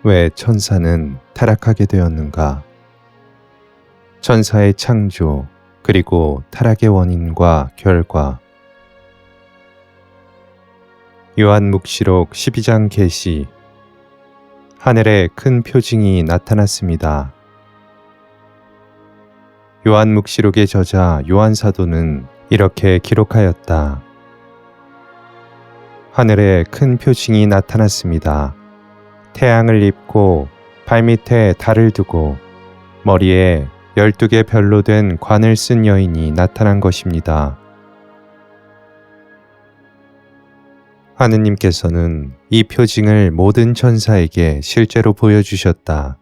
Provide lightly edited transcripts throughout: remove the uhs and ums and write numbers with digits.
왜 천사는 타락하게 되었는가? 천사의 창조, 그리고 타락의 원인과 결과. 요한묵시록 12장 계시. 하늘에 큰 표징이 나타났습니다. 요한묵시록의 저자 요한사도는 이렇게 기록하였다. 하늘에 큰 표징이 나타났습니다. 태양을 입고 발밑에 달을 두고 머리에 12개 별로 된 관을 쓴 여인이 나타난 것입니다. 하느님께서는 이 표징을 모든 천사에게 실제로 보여주셨다.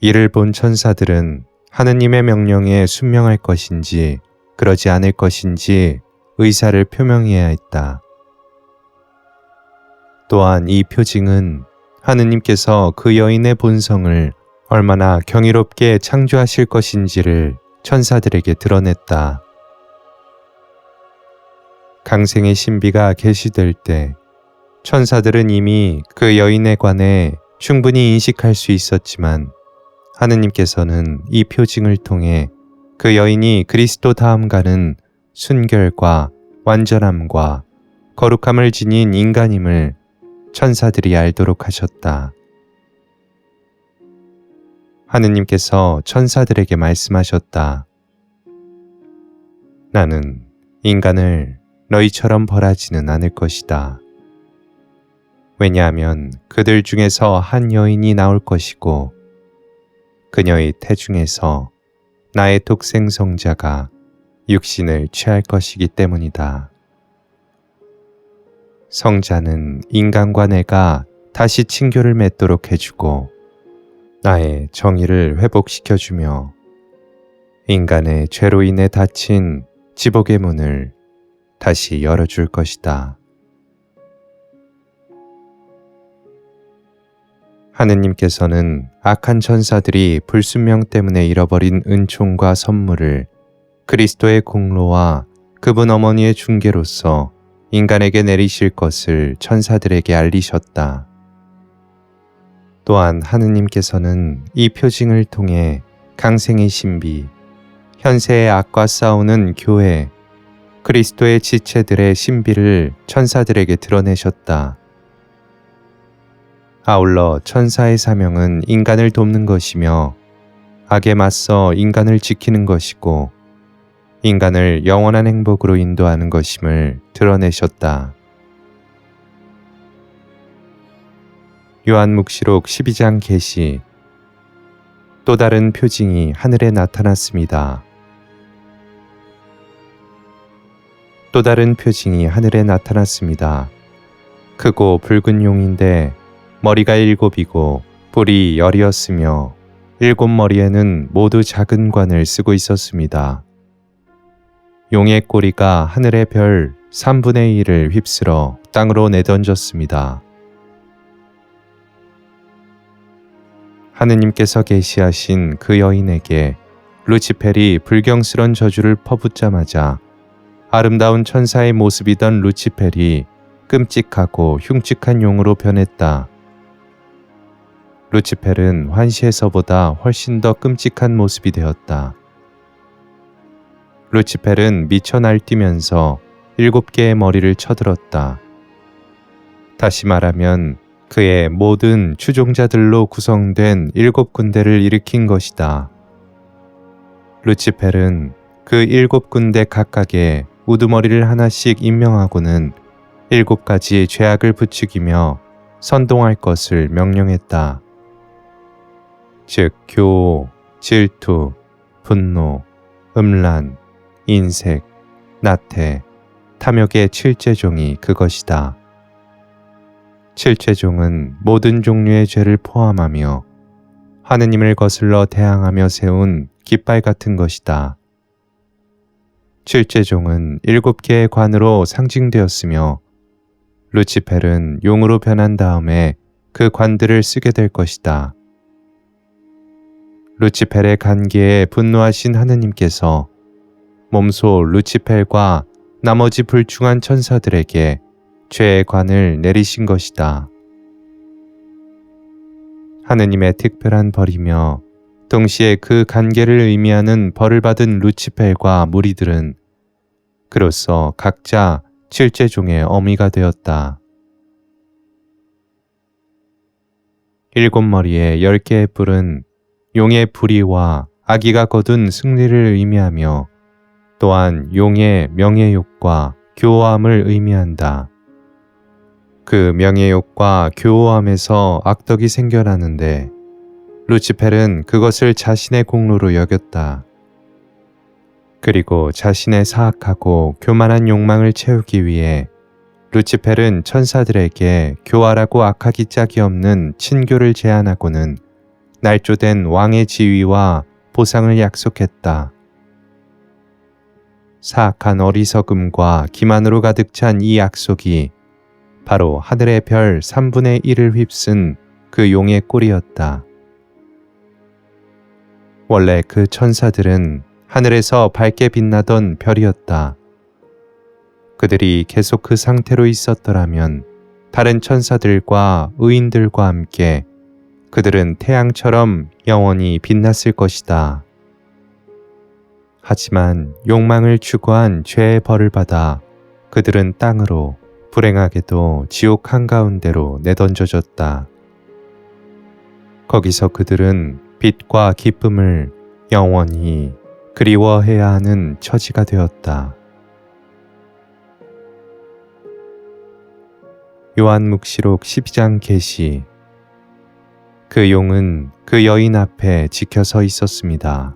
이를 본 천사들은 하느님의 명령에 순명할 것인지 그러지 않을 것인지 의사를 표명해야 했다. 또한 이 표징은 하느님께서 그 여인의 본성을 얼마나 경이롭게 창조하실 것인지를 천사들에게 드러냈다. 강생의 신비가 계시될 때 천사들은 이미 그 여인에 관해 충분히 인식할 수 있었지만 하느님께서는 이 표징을 통해 그 여인이 그리스도 다음 가는 순결과 완전함과 거룩함을 지닌 인간임을 천사들이 알도록 하셨다. 하느님께서 천사들에게 말씀하셨다. 나는 인간을 너희처럼 벌하지는 않을 것이다. 왜냐하면 그들 중에서 한 여인이 나올 것이고 그녀의 태중에서 나의 독생성자가 육신을 취할 것이기 때문이다. 성자는 인간과 내가 다시 친교를 맺도록 해주고 나의 정의를 회복시켜주며 인간의 죄로 인해 닫힌 지복의 문을 다시 열어줄 것이다. 하느님께서는 악한 천사들이 불순명 때문에 잃어버린 은총과 선물을 그리스도의 공로와 그분 어머니의 중개로서 인간에게 내리실 것을 천사들에게 알리셨다. 또한 하느님께서는 이 표징을 통해 강생의 신비, 현세의 악과 싸우는 교회, 그리스도의 지체들의 신비를 천사들에게 드러내셨다. 아울러 천사의 사명은 인간을 돕는 것이며 악에 맞서 인간을 지키는 것이고 인간을 영원한 행복으로 인도하는 것임을 드러내셨다. 요한묵시록 12장 계시. 또 다른 표징이 하늘에 나타났습니다. 또 다른 표징이 하늘에 나타났습니다. 크고 붉은 용인데 머리가 7이고 뿔이 10이었으며 7머리에는 모두 작은 관을 쓰고 있었습니다. 용의 꼬리가 하늘의 별 3분의 1을 휩쓸어 땅으로 내던졌습니다. 하느님께서 계시하신 그 여인에게 루치펠이 불경스런 저주를 퍼붓자마자 아름다운 천사의 모습이던 루치펠이 끔찍하고 흉측한 용으로 변했다. 루치펠은 환시에서보다 훨씬 더 끔찍한 모습이 되었다. 루치펠은 미쳐 날뛰면서 7개의 머리를 쳐들었다. 다시 말하면 그의 모든 추종자들로 구성된 7군대를 일으킨 것이다. 루치펠은 그 7군대 각각에 우두머리를 하나씩 임명하고는 7가지의 죄악을 부추기며 선동할 것을 명령했다. 즉 교호, 질투, 분노, 음란, 인색, 나태, 탐욕의 7제종이 그것이다. 7제종은 모든 종류의 죄를 포함하며 하느님을 거슬러 대항하며 세운 깃발 같은 것이다. 7제종은 7개의 관으로 상징되었으며 루치펠은 용으로 변한 다음에 그 관들을 쓰게 될 것이다. 루치펠의 간계에 분노하신 하느님께서 몸소 루치펠과 나머지 불충한 천사들에게 죄의 관을 내리신 것이다. 하느님의 특별한 벌이며 동시에 그 관계를 의미하는 벌을 받은 루치펠과 무리들은 그로써 각자 칠제종의 어미가 되었다. 7머리의 10개의 뿔은 용의 불의와 악의가 거둔 승리를 의미하며 또한 용의 명예욕과 교호함을 의미한다. 그 명예욕과 교호함에서 악덕이 생겨나는데 루치펠은 그것을 자신의 공로로 여겼다. 그리고 자신의 사악하고 교만한 욕망을 채우기 위해 루치펠은 천사들에게 교활하고 악하기 짝이 없는 친교를 제안하고는 날조된 왕의 지위와 보상을 약속했다. 사악한 어리석음과 기만으로 가득 찬 이 약속이 바로 하늘의 별 3분의 1을 휩쓴 그 용의 꼴이었다. 원래 그 천사들은 하늘에서 밝게 빛나던 별이었다. 그들이 계속 그 상태로 있었더라면 다른 천사들과 의인들과 함께 그들은 태양처럼 영원히 빛났을 것이다. 하지만 욕망을 추구한 죄의 벌을 받아 그들은 땅으로, 불행하게도 지옥 한가운데로 내던져졌다. 거기서 그들은 빛과 기쁨을 영원히 그리워해야 하는 처지가 되었다. 요한묵시록 12장 계시. 그 용은 그 여인 앞에 지켜 서 있었습니다.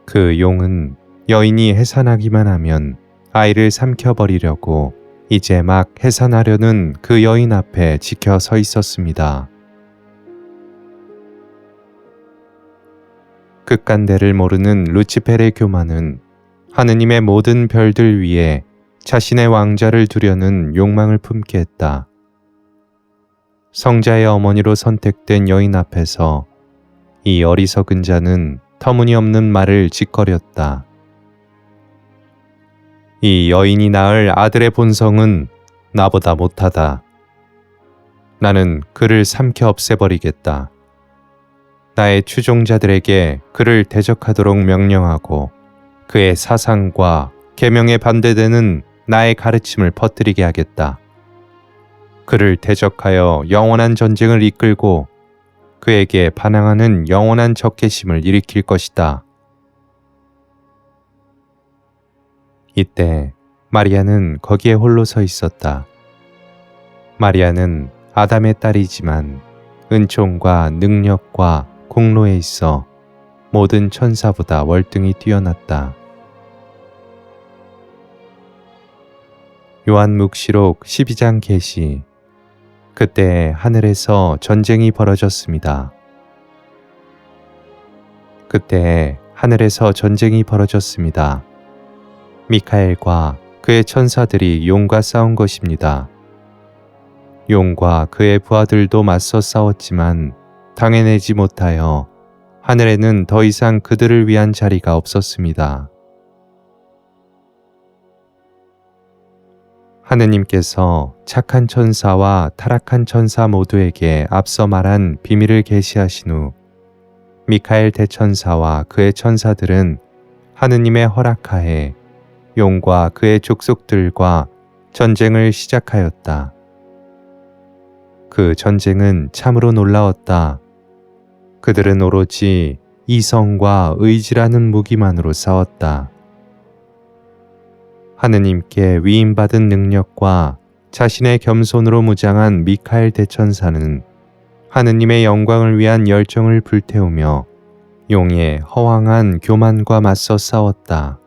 그 용은 여인이 해산하기만 하면 아이를 삼켜버리려고 이제 막 해산하려는 그 여인 앞에 지켜 서 있었습니다. 끝간대를 모르는 루치펠의 교만은 하느님의 모든 별들 위에 자신의 왕자를 두려는 욕망을 품게 했다. 성자의 어머니로 선택된 여인 앞에서 이 어리석은 자는 터무니없는 말을 짓거렸다. 이 여인이 낳을 아들의 본성은 나보다 못하다. 나는 그를 삼켜 없애버리겠다. 나의 추종자들에게 그를 대적하도록 명령하고 그의 사상과 계명에 반대되는 나의 가르침을 퍼뜨리게 하겠다. 그를 대적하여 영원한 전쟁을 이끌고 그에게 반항하는 영원한 적개심을 일으킬 것이다. 이때 마리아는 거기에 홀로 서 있었다. 마리아는 아담의 딸이지만 은총과 능력과 공로에 있어 모든 천사보다 월등히 뛰어났다. 요한묵시록 12장 계시. 그때 하늘에서 전쟁이 벌어졌습니다. 그때 하늘에서 전쟁이 벌어졌습니다. 미카엘과 그의 천사들이 용과 싸운 것입니다. 용과 그의 부하들도 맞서 싸웠지만 당해내지 못하여 하늘에는 더 이상 그들을 위한 자리가 없었습니다. 하느님께서 착한 천사와 타락한 천사 모두에게 앞서 말한 비밀을 계시하신 후 미카엘 대천사와 그의 천사들은 하느님의 허락하에 용과 그의 족속들과 전쟁을 시작하였다. 그 전쟁은 참으로 놀라웠다. 그들은 오로지 이성과 의지라는 무기만으로 싸웠다. 하느님께 위임받은 능력과 자신의 겸손으로 무장한 미카엘 대천사는 하느님의 영광을 위한 열정을 불태우며 용의 허황한 교만과 맞서 싸웠다.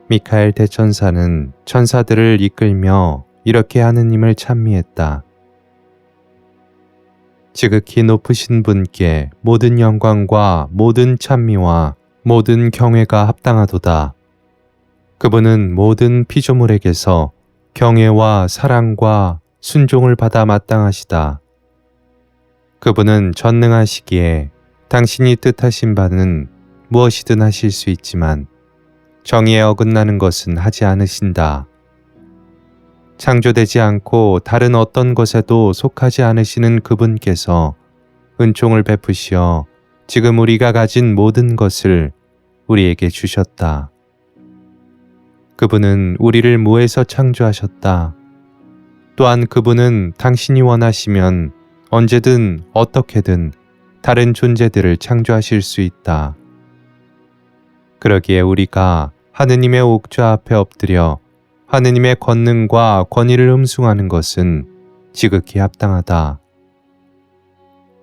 미카엘 대천사는 천사들을 이끌며 이렇게 하느님을 찬미했다. 지극히 높으신 분께 모든 영광과 모든 찬미와 모든 경외가 합당하도다. 그분은 모든 피조물에게서 경외와 사랑과 순종을 받아 마땅하시다. 그분은 전능하시기에 당신이 뜻하신 바는 무엇이든 하실 수 있지만 정의에 어긋나는 것은 하지 않으신다. 창조되지 않고 다른 어떤 것에도 속하지 않으시는 그분께서 은총을 베푸시어 지금 우리가 가진 모든 것을 우리에게 주셨다. 그분은 우리를 무에서 창조하셨다. 또한 그분은 당신이 원하시면 언제든 어떻게든 다른 존재들을 창조하실 수 있다. 그러기에 우리가 하느님의 옥좌 앞에 엎드려 하느님의 권능과 권위를 흠숭하는 것은 지극히 합당하다.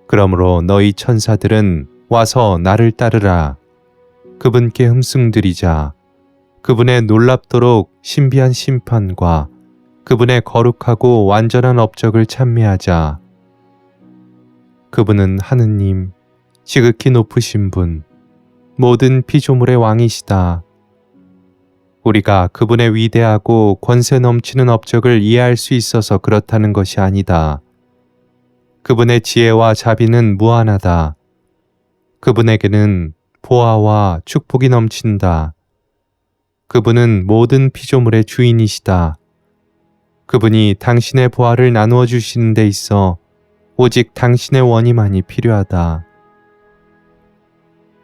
그러므로 너희 천사들은 와서 나를 따르라. 그분께 흠숭드리자. 그분의 놀랍도록 신비한 심판과 그분의 거룩하고 완전한 업적을 찬미하자. 그분은 하느님, 지극히 높으신 분, 모든 피조물의 왕이시다. 우리가 그분의 위대하고 권세 넘치는 업적을 이해할 수 있어서 그렇다는 것이 아니다. 그분의 지혜와 자비는 무한하다. 그분에게는 보아와 축복이 넘친다. 그분은 모든 피조물의 주인이시다. 그분이 당신의 보아를 나누어 주시는 데 있어 오직 당신의 원이만이 필요하다.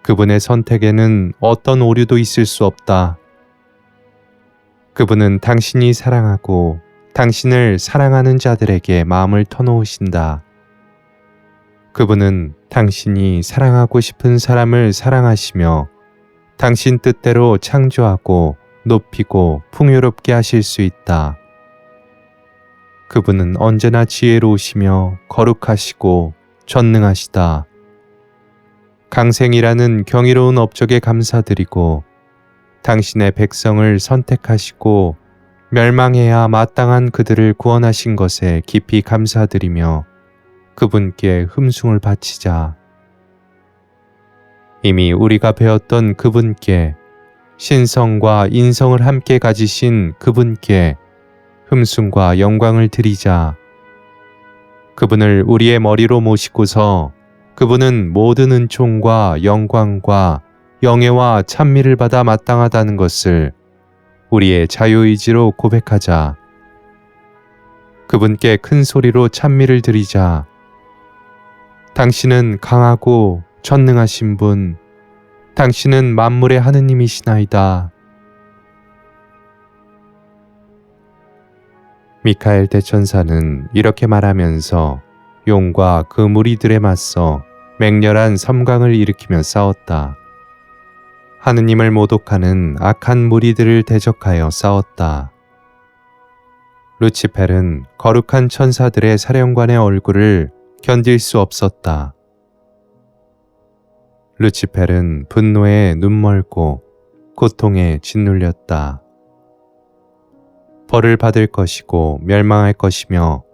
그분의 선택에는 어떤 오류도 있을 수 없다. 그분은 당신이 사랑하고 당신을 사랑하는 자들에게 마음을 터놓으신다. 그분은 당신이 사랑하고 싶은 사람을 사랑하시며 당신 뜻대로 창조하고 높이고 풍요롭게 하실 수 있다. 그분은 언제나 지혜로우시며 거룩하시고 전능하시다. 강생이라는 경이로운 업적에 감사드리고 당신의 백성을 선택하시고 멸망해야 마땅한 그들을 구원하신 것에 깊이 감사드리며 그분께 흠숭을 바치자. 이미 우리가 배웠던 그분께, 신성과 인성을 함께 가지신 그분께 흠숭과 영광을 드리자. 그분을 우리의 머리로 모시고서 그분은 모든 은총과 영광과 영예와 찬미를 받아 마땅하다는 것을 우리의 자유의지로 고백하자. 그분께 큰 소리로 찬미를 드리자. 당신은 강하고 전능하신 분, 당신은 만물의 하느님이시나이다. 미카엘 대천사는 이렇게 말하면서 용과 그 무리들에 맞서 맹렬한 섬광을 일으키며 싸웠다. 하느님을 모독하는 악한 무리들을 대적하여 싸웠다. 루치펠은 거룩한 천사들의 사령관의 얼굴을 견딜 수 없었다. 루치펠은 분노에 눈멀고 고통에 짓눌렸다. 벌을 받을 것이고 멸망할 것이며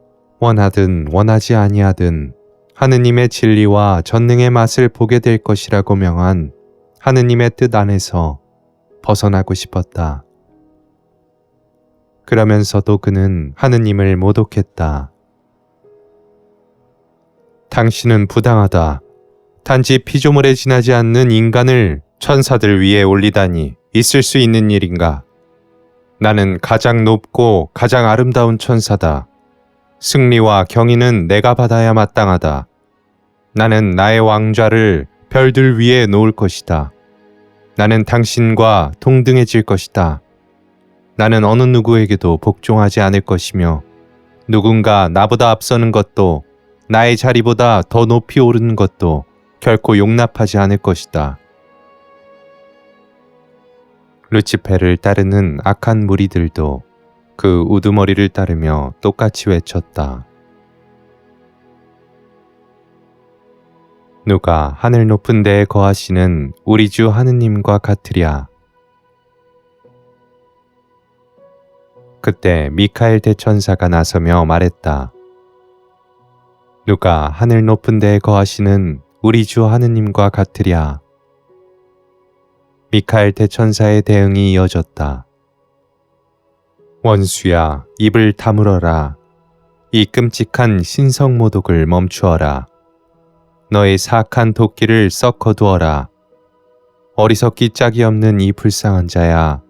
원하든 원하지 아니하든 하느님의 진리와 전능의 맛을 보게 될 것이라고 명한 하느님의 뜻 안에서 벗어나고 싶었다. 그러면서도 그는 하느님을 모독했다. 당신은 부당하다. 단지 피조물에 지나지 않는 인간을 천사들 위에 올리다니 있을 수 있는 일인가? 나는 가장 높고 가장 아름다운 천사다. 승리와 경의는 내가 받아야 마땅하다. 나는 나의 왕좌를 별들 위에 놓을 것이다. 나는 당신과 동등해질 것이다. 나는 어느 누구에게도 복종하지 않을 것이며 누군가 나보다 앞서는 것도 나의 자리보다 더 높이 오르는 것도 결코 용납하지 않을 것이다. 루치페를 따르는 악한 무리들도 그 우두머리를 따르며 똑같이 외쳤다. 누가 하늘 높은 데에 거하시는 우리 주 하느님과 같으랴. 그때 미카엘 대천사가 나서며 말했다. 누가 하늘 높은 데에 거하시는 우리 주 하느님과 같으랴. 미카엘 대천사의 대응이 이어졌다. 원수야, 입을 다물어라. 이 끔찍한 신성모독을 멈추어라. 너의 사악한 도끼를 썩 거두어라. 어리석기 짝이 없는 이 불쌍한 자야.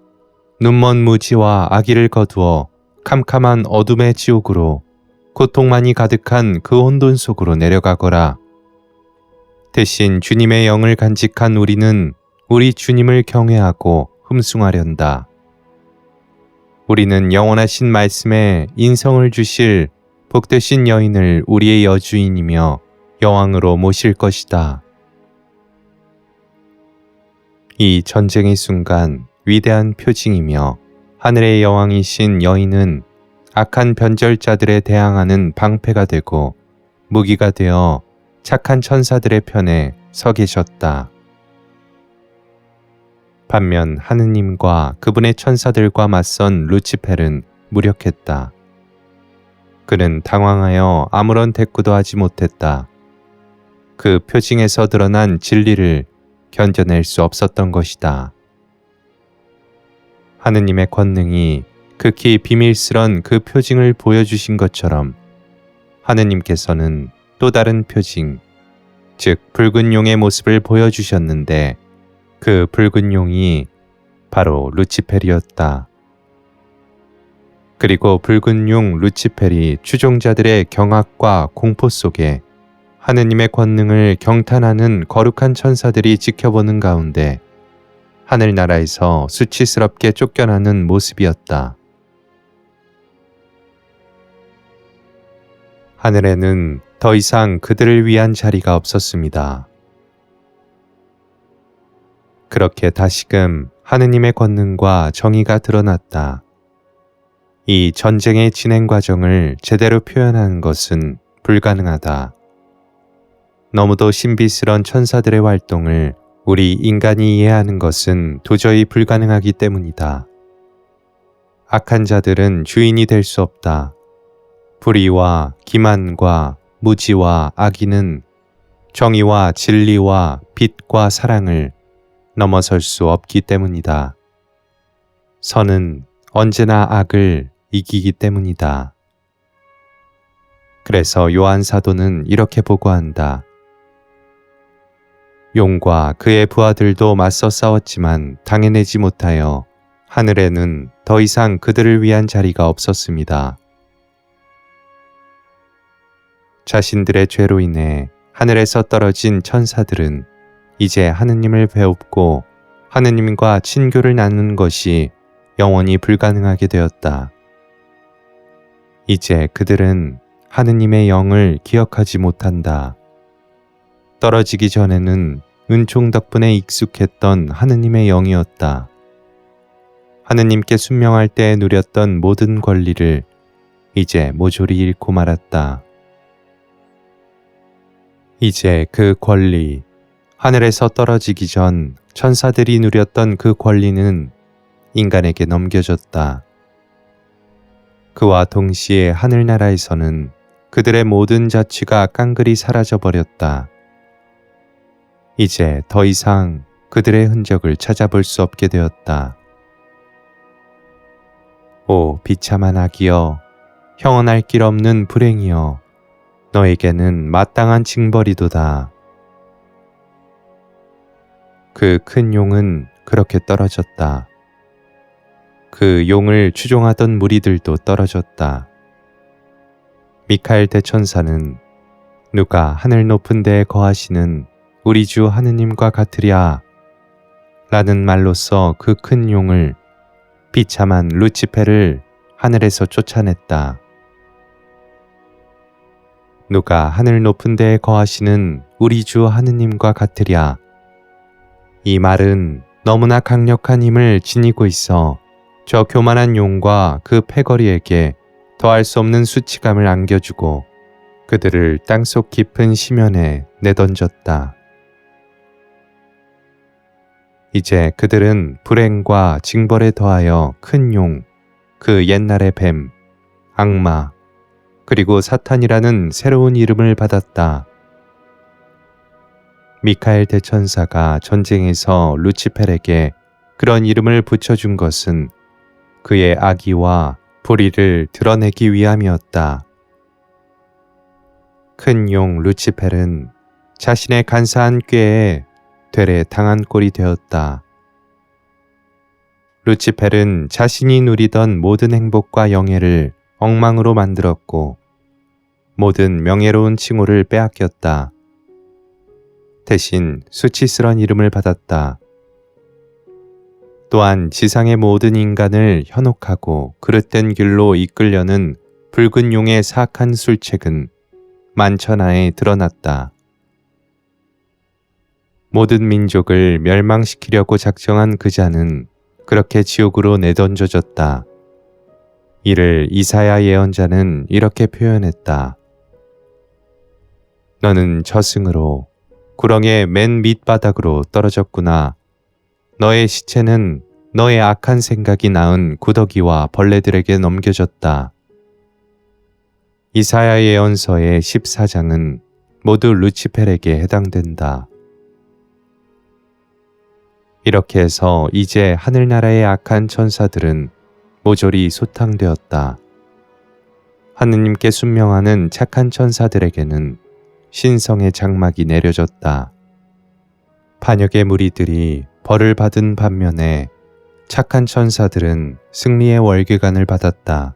눈먼 무지와 악의를 거두어 캄캄한 어둠의 지옥으로 고통만이 가득한 그 혼돈 속으로 내려가거라. 대신 주님의 영을 간직한 우리는 우리 주님을 경외하고 흠숭하련다. 우리는 영원하신 말씀에 인성을 주실 복되신 여인을 우리의 여주인이며 여왕으로 모실 것이다. 이 전쟁의 순간 위대한 표징이며 하늘의 여왕이신 여인은 악한 변절자들에 대항하는 방패가 되고 무기가 되어 착한 천사들의 편에 서 계셨다. 반면 하느님과 그분의 천사들과 맞선 루치펠은 무력했다. 그는 당황하여 아무런 대꾸도 하지 못했다. 그 표징에서 드러난 진리를 견뎌낼 수 없었던 것이다. 하느님의 권능이 극히 비밀스런 그 표징을 보여주신 것처럼 하느님께서는 또 다른 표징, 즉 붉은 용의 모습을 보여주셨는데 그 붉은 용이 바로 루치펠이었다. 그리고 붉은 용 루치펠이 추종자들의 경악과 공포 속에 하느님의 권능을 경탄하는 거룩한 천사들이 지켜보는 가운데 하늘나라에서 수치스럽게 쫓겨나는 모습이었다. 하늘에는 더 이상 그들을 위한 자리가 없었습니다. 그렇게 다시금 하느님의 권능과 정의가 드러났다. 이 전쟁의 진행 과정을 제대로 표현하는 것은 불가능하다. 너무도 신비스런 천사들의 활동을 우리 인간이 이해하는 것은 도저히 불가능하기 때문이다. 악한 자들은 주인이 될 수 없다. 불의와 기만과 무지와 악의는 정의와 진리와 빛과 사랑을 넘어설 수 없기 때문이다. 선은 언제나 악을 이기기 때문이다. 그래서 요한 사도는 이렇게 보고한다. 용과 그의 부하들도 맞서 싸웠지만 당해내지 못하여 하늘에는 더 이상 그들을 위한 자리가 없었습니다. 자신들의 죄로 인해 하늘에서 떨어진 천사들은 이제 하느님을 배웁고 하느님과 친교를 나누는 것이 영원히 불가능하게 되었다. 이제 그들은 하느님의 영을 기억하지 못한다. 떨어지기 전에는 은총 덕분에 익숙했던 하느님의 영이었다. 하느님께 순명할 때 누렸던 모든 권리를 이제 모조리 잃고 말았다. 이제 그 권리, 하늘에서 떨어지기 전 천사들이 누렸던 그 권리는 인간에게 넘겨졌다. 그와 동시에 하늘나라에서는 그들의 모든 자취가 깡그리 사라져버렸다. 이제 더 이상 그들의 흔적을 찾아볼 수 없게 되었다. 오 비참한 악이여, 형언할 길 없는 불행이여, 너에게는 마땅한 징벌이도다. 그 큰 용은 그렇게 떨어졌다. 그 용을 추종하던 무리들도 떨어졌다. 미카엘 대천사는 누가 하늘 높은 데에 거하시는 우리 주 하느님과 같으랴 라는 말로써 그 큰 용을, 비참한 루치펠을 하늘에서 쫓아냈다. 누가 하늘 높은 데에 거하시는 우리 주 하느님과 같으랴. 이 말은 너무나 강력한 힘을 지니고 있어 저 교만한 용과 그 패거리에게 더할 수 없는 수치감을 안겨주고 그들을 땅속 깊은 심연에 내던졌다. 이제 그들은 불행과 징벌에 더하여 큰 용, 그 옛날의 뱀, 악마, 그리고 사탄이라는 새로운 이름을 받았다. 미카엘 대천사가 전쟁에서 루치펠에게 그런 이름을 붙여준 것은 그의 악의와 불의를 드러내기 위함이었다. 큰 용 루치펠은 자신의 간사한 꾀에 되레 당한 꼴이 되었다. 루치펠은 자신이 누리던 모든 행복과 영예를 엉망으로 만들었고 모든 명예로운 칭호를 빼앗겼다. 대신 수치스런 이름을 받았다. 또한 지상의 모든 인간을 현혹하고 그릇된 길로 이끌려는 붉은 용의 사악한 술책은 만천하에 드러났다. 모든 민족을 멸망시키려고 작정한 그 자는 그렇게 지옥으로 내던져졌다. 이를 이사야 예언자는 이렇게 표현했다. 너는 저승으로 구렁의 맨 밑바닥으로 떨어졌구나. 너의 시체는 너의 악한 생각이 낳은 구더기와 벌레들에게 넘겨졌다. 이사야 예언서의 14장은 모두 루치펠에게 해당된다. 이렇게 해서 이제 하늘나라의 악한 천사들은 모조리 소탕되었다. 하느님께 순명하는 착한 천사들에게는 신성의 장막이 내려졌다. 반역의 무리들이 벌을 받은 반면에 착한 천사들은 승리의 월계관을 받았다.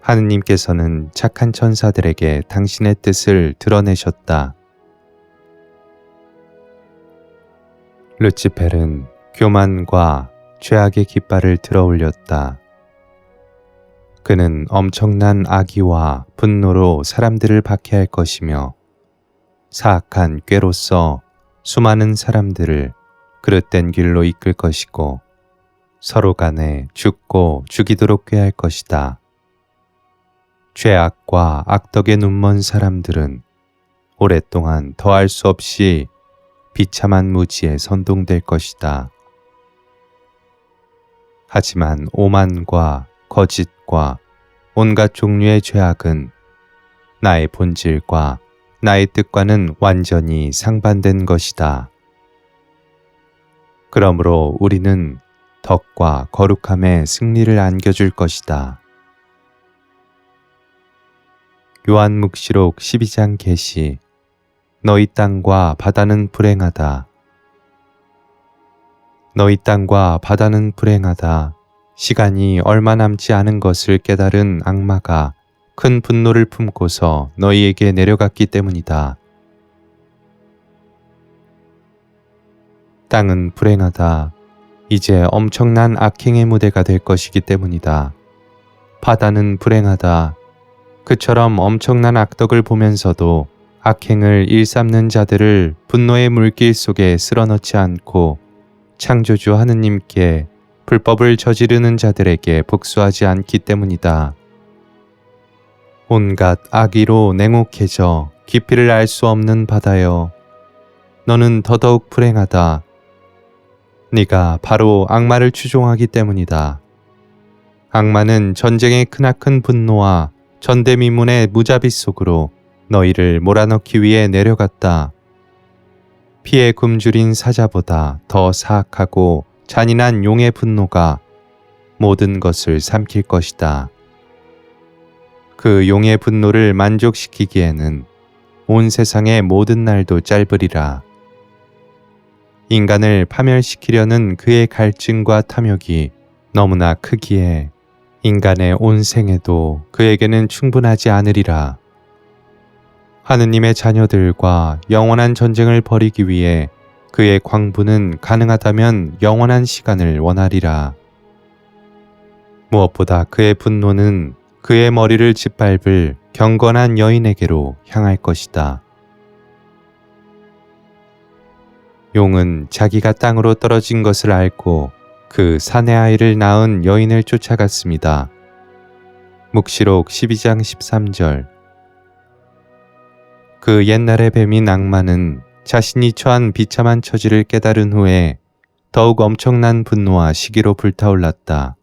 하느님께서는 착한 천사들에게 당신의 뜻을 드러내셨다. 루치펠은 교만과 죄악의 깃발을 들어 올렸다. 그는 엄청난 악의와 분노로 사람들을 박해할 것이며 사악한 꾀로서 수많은 사람들을 그릇된 길로 이끌 것이고 서로 간에 죽고 죽이도록 꾀할 것이다. 죄악과 악덕에 눈먼 사람들은 오랫동안 더할 수 없이 비참한 무지에 선동될 것이다. 하지만 오만과 거짓과 온갖 종류의 죄악은 나의 본질과 나의 뜻과는 완전히 상반된 것이다. 그러므로 우리는 덕과 거룩함에 승리를 안겨줄 것이다. 요한묵시록 12장 계시. 너희 땅과 바다는 불행하다. 너희 땅과 바다는 불행하다. 시간이 얼마 남지 않은 것을 깨달은 악마가 큰 분노를 품고서 너희에게 내려갔기 때문이다. 땅은 불행하다. 이제 엄청난 악행의 무대가 될 것이기 때문이다. 바다는 불행하다. 그처럼 엄청난 악덕을 보면서도 악행을 일삼는 자들을 분노의 물길 속에 쓸어넣지 않고 창조주 하느님께 불법을 저지르는 자들에게 복수하지 않기 때문이다. 온갖 악의로 냉혹해져 깊이를 알 수 없는 바다여, 너는 더더욱 불행하다. 네가 바로 악마를 추종하기 때문이다. 악마는 전쟁의 크나큰 분노와 전대미문의 무자비 속으로 너희를 몰아넣기 위해 내려갔다. 피에 굶주린 사자보다 더 사악하고 잔인한 용의 분노가 모든 것을 삼킬 것이다. 그 용의 분노를 만족시키기에는 온 세상의 모든 날도 짧으리라. 인간을 파멸시키려는 그의 갈증과 탐욕이 너무나 크기에 인간의 온 생애도 그에게는 충분하지 않으리라. 하느님의 자녀들과 영원한 전쟁을 벌이기 위해 그의 광부는 가능하다면 영원한 시간을 원하리라. 무엇보다 그의 분노는 그의 머리를 짓밟을 경건한 여인에게로 향할 것이다. 용은 자기가 땅으로 떨어진 것을 알고 그 사내 아이를 낳은 여인을 쫓아갔습니다. 묵시록 12장 13절. 그 옛날의 뱀인 악마는 자신이 처한 비참한 처지를 깨달은 후에 더욱 엄청난 분노와 시기로 불타올랐다.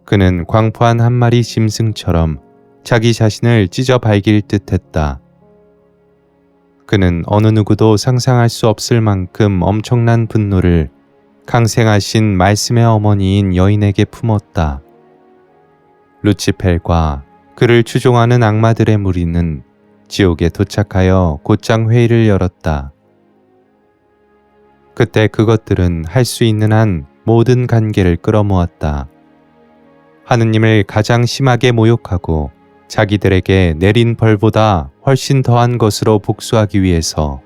그는 광포한 한 마리 짐승처럼 자기 자신을 찢어 발길 듯했다. 그는 어느 누구도 상상할 수 없을 만큼 엄청난 분노를 강생하신 말씀의 어머니인 여인에게 품었다. 루치펠과 그를 추종하는 악마들의 무리는 지옥에 도착하여 곧장 회의를 열었다. 그때 그것들은 할 수 있는 한 모든 관계를 끌어모았다. 하느님을 가장 심하게 모욕하고 자기들에게 내린 벌보다 훨씬 더한 것으로 복수하기 위해서.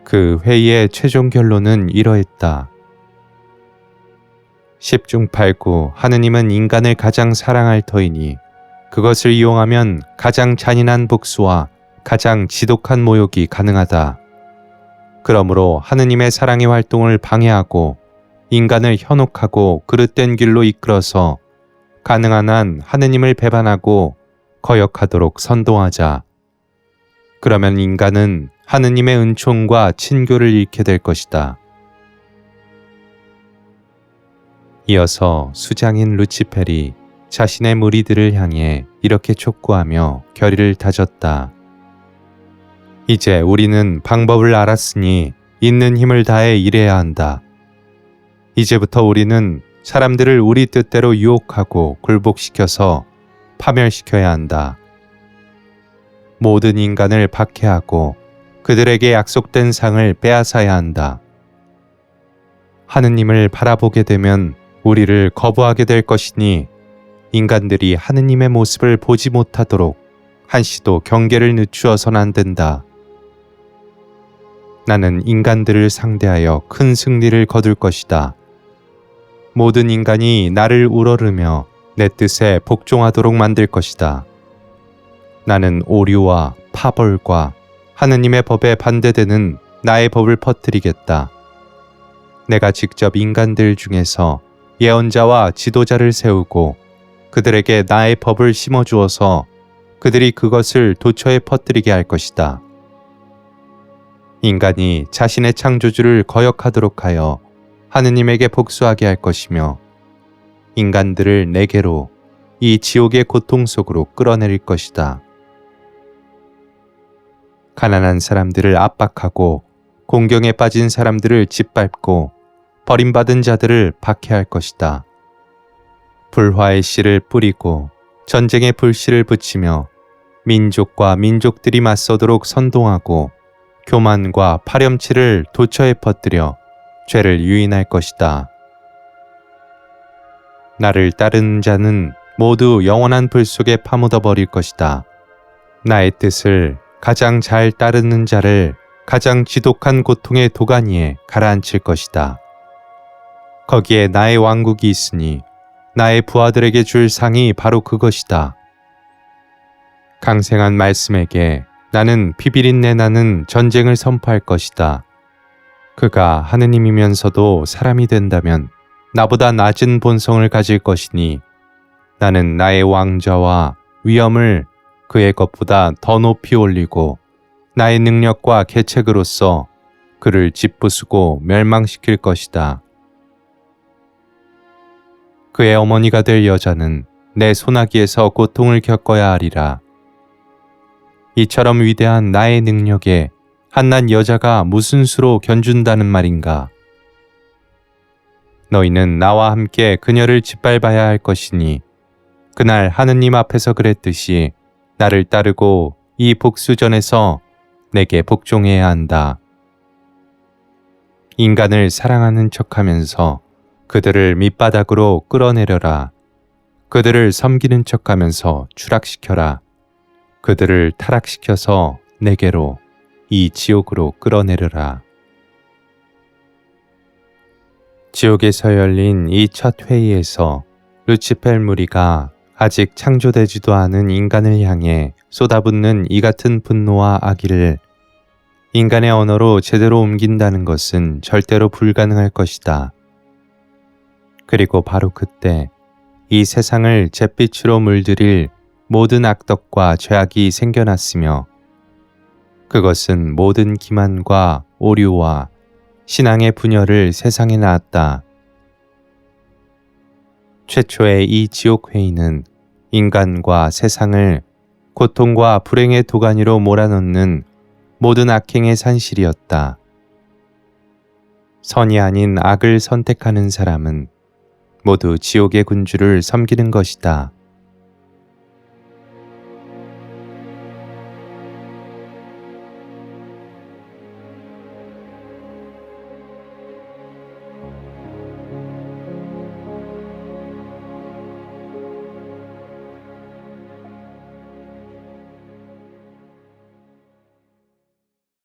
그 회의의 최종 결론은 이러했다. 10중 8구 하느님은 인간을 가장 사랑할 터이니 그것을 이용하면 가장 잔인한 복수와 가장 지독한 모욕이 가능하다. 그러므로 하느님의 사랑의 활동을 방해하고 인간을 현혹하고 그릇된 길로 이끌어서 가능한 한 하느님을 배반하고 거역하도록 선동하자. 그러면 인간은 하느님의 은총과 친교를 잃게 될 것이다. 이어서 수장인 루치펠이 자신의 무리들을 향해 이렇게 촉구하며 결의를 다졌다. 이제 우리는 방법을 알았으니 있는 힘을 다해 일해야 한다. 이제부터 우리는 사람들을 우리 뜻대로 유혹하고 굴복시켜서 파멸시켜야 한다. 모든 인간을 박해하고 그들에게 약속된 상을 빼앗아야 한다. 하느님을 바라보게 되면 우리를 거부하게 될 것이니 인간들이 하느님의 모습을 보지 못하도록 한시도 경계를 늦추어서는 안 된다. 나는 인간들을 상대하여 큰 승리를 거둘 것이다. 모든 인간이 나를 우러르며 내 뜻에 복종하도록 만들 것이다. 나는 오류와 파벌과 하느님의 법에 반대되는 나의 법을 퍼뜨리겠다. 내가 직접 인간들 중에서 예언자와 지도자를 세우고 그들에게 나의 법을 심어주어서 그들이 그것을 도처에 퍼뜨리게 할 것이다. 인간이 자신의 창조주를 거역하도록 하여 하느님에게 복수하게 할 것이며 인간들을 내게로 이 지옥의 고통 속으로 끌어내릴 것이다. 가난한 사람들을 압박하고 공경에 빠진 사람들을 짓밟고 버림받은 자들을 박해할 것이다. 불화의 씨를 뿌리고 전쟁의 불씨를 붙이며 민족과 민족들이 맞서도록 선동하고 교만과 파렴치를 도처에 퍼뜨려 죄를 유인할 것이다. 나를 따르는 자는 모두 영원한 불 속에 파묻어 버릴 것이다. 나의 뜻을 가장 잘 따르는 자를 가장 지독한 고통의 도가니에 가라앉힐 것이다. 거기에 나의 왕국이 있으니 나의 부하들에게 줄 상이 바로 그것이다. 강생한 말씀에게 나는 피비린내 나는 전쟁을 선포할 것이다. 그가 하느님이면서도 사람이 된다면 나보다 낮은 본성을 가질 것이니 나는 나의 왕좌와 위엄을 그의 것보다 더 높이 올리고 나의 능력과 계책으로서 그를 짓부수고 멸망시킬 것이다. 그의 어머니가 될 여자는 내 소나기에서 고통을 겪어야 하리라. 이처럼 위대한 나의 능력에 한낱 여자가 무슨 수로 견준다는 말인가? 너희는 나와 함께 그녀를 짓밟아야 할 것이니 그날 하느님 앞에서 그랬듯이 나를 따르고 이 복수전에서 내게 복종해야 한다. 인간을 사랑하는 척하면서 그들을 밑바닥으로 끌어내려라. 그들을 섬기는 척하면서 추락시켜라. 그들을 타락시켜서 내게로 이 지옥으로 끌어내려라. 지옥에서 열린 이 첫 회의에서 루치펠 무리가 아직 창조되지도 않은 인간을 향해 쏟아붓는 이 같은 분노와 악의를 인간의 언어로 제대로 옮긴다는 것은 절대로 불가능할 것이다. 그리고 바로 그때 이 세상을 잿빛으로 물들일 모든 악덕과 죄악이 생겨났으며 그것은 모든 기만과 오류와 신앙의 분열을 세상에 낳았다. 최초의 이 지옥회의는 인간과 세상을 고통과 불행의 도가니로 몰아넣는 모든 악행의 산실이었다. 선이 아닌 악을 선택하는 사람은 모두 지옥의 군주를 섬기는 것이다.